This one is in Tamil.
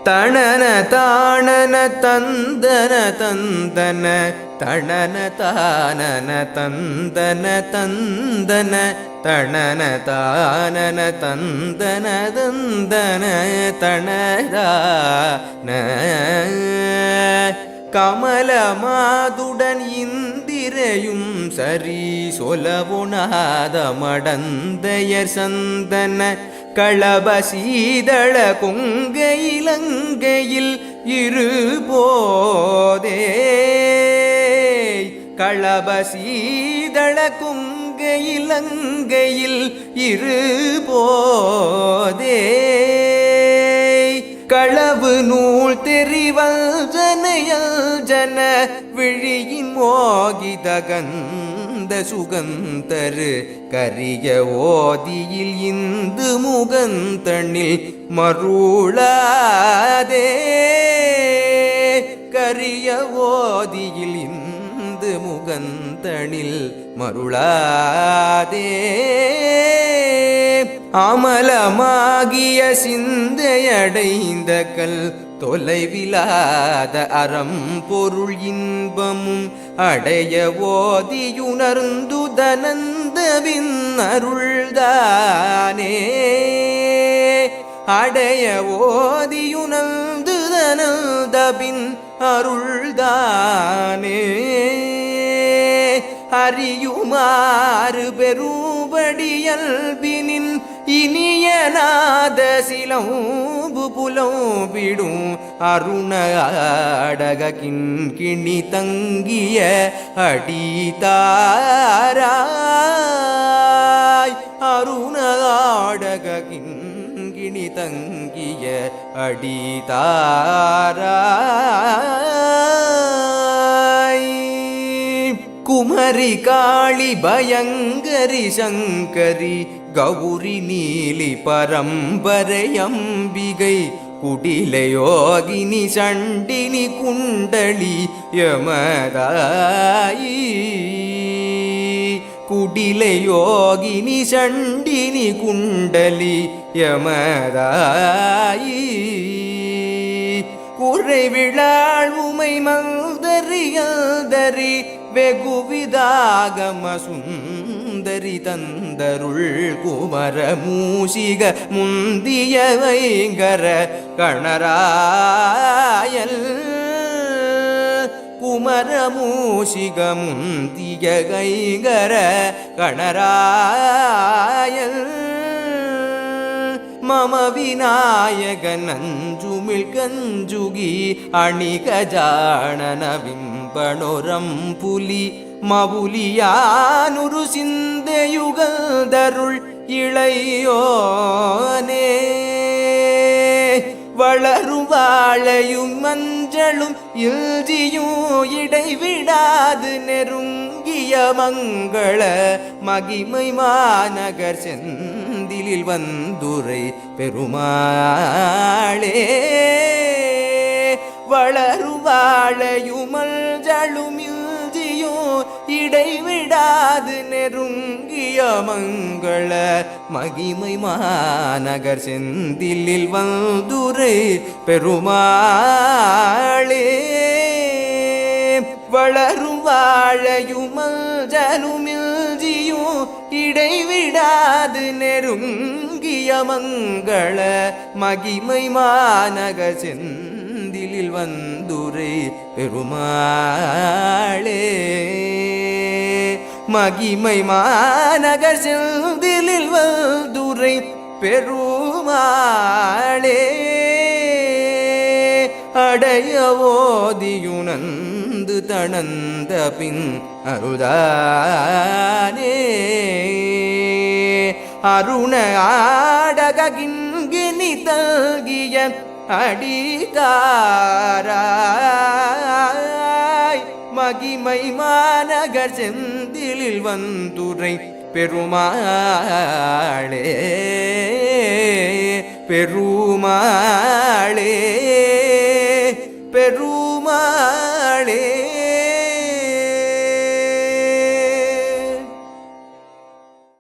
தணன தானன தந்தன தந்தன தணன தானன தந்தன தந்தன தணன தானன தந்தன தந்தன தணதான கமலமாதுடன் இந்திரையும் சரி சொலவுணாத மடந்தையர் சந்தன களபசீதள கொங்கையிலங்கையில் இருபோதே களபசீதள கொங்கையிலங்கையில் இருபோதே களவு நூல் தெரிவல் ஜனையல் ஜன விழியின் மோகிதகந்த சுகந்தரு கரிய ஓதியில் இந்து முகந்தனில் மருளாதே கரிய ஓதியில் இந்து முகந்தனில் மருளாதே அமலமாகிய சிந்தையடைந்த கல் தொலைவிலாத அறம் பொருள் இன்பமும் அடைய ஓதியுணர்ந்து தனந்தவின் அருள்தானே அடைய ஓதியுணர்ந்து தனந்தபின் அருள்தானே அறியுமாறு பெருபடியல்பினின் இனியநாத சிலம்பு புலம்பிடும் அருண ஆடக கிண்கிணி தங்கிய அடிதாராய் அருண ஆடக கிண்கிணி தங்கிய அடிதாராய் குமரி காளி பயங்கரி சங்கரி கௌரி நீலி பரம்பரையம்பிகை குடிலயோகினி சண்டினி குண்டளி யமதாயி குடிலயோகினி சண்டினி குண்டலி யமதாயி குறைவிழாள் உமை மல்தரியல்தரி வெகுவிதாகம சுந்தரி தந்தருள் குமர மூஷிக முந்திய வைங்கர கணராயல் குமர மூஷிக முந்திய கைங்கர கணராயல் மம விநாயக நஞ்சுமிழ் கஞ்சுகி அணிகஜானன விம்பணுரம் புலி மவுலியானுரு சிந்தையுகதருள் இளையோனே வளரும் வாழையும் மஞ்சளும் இல்ஜியும் இடைவிடாது நெருங்கிய மங்கள மகிமை மாநகர் செந்திலில் வந்துரை பெருமாளே வளரும் வாழையும் மஞ்சளும் இல்ஜியும் இடைவிடாது நெருங்கிய மங்கள மகிமை மாநகர் செந்திலில் வந்துரை பெருமாளே வளரும் வாழையும் மஞ்சளுமில்ஜியும் இடைவிடாது நெருங்கிய மங்கள மகிமை மாநகர் செந்திலில் வந்துரை பெருமாளே மகிமை மாநகர் செந்திலில் வந்துரை பெருமாளே அடைய ஓதியுணர்ந்து தணந்த பின் அருதானே அருண ஆடக கிண்கிணி தங்கிய அடிதாராய் மகிமை மாநகர் செந்திலில் வந்துரை பெருமாளே பெருமாளே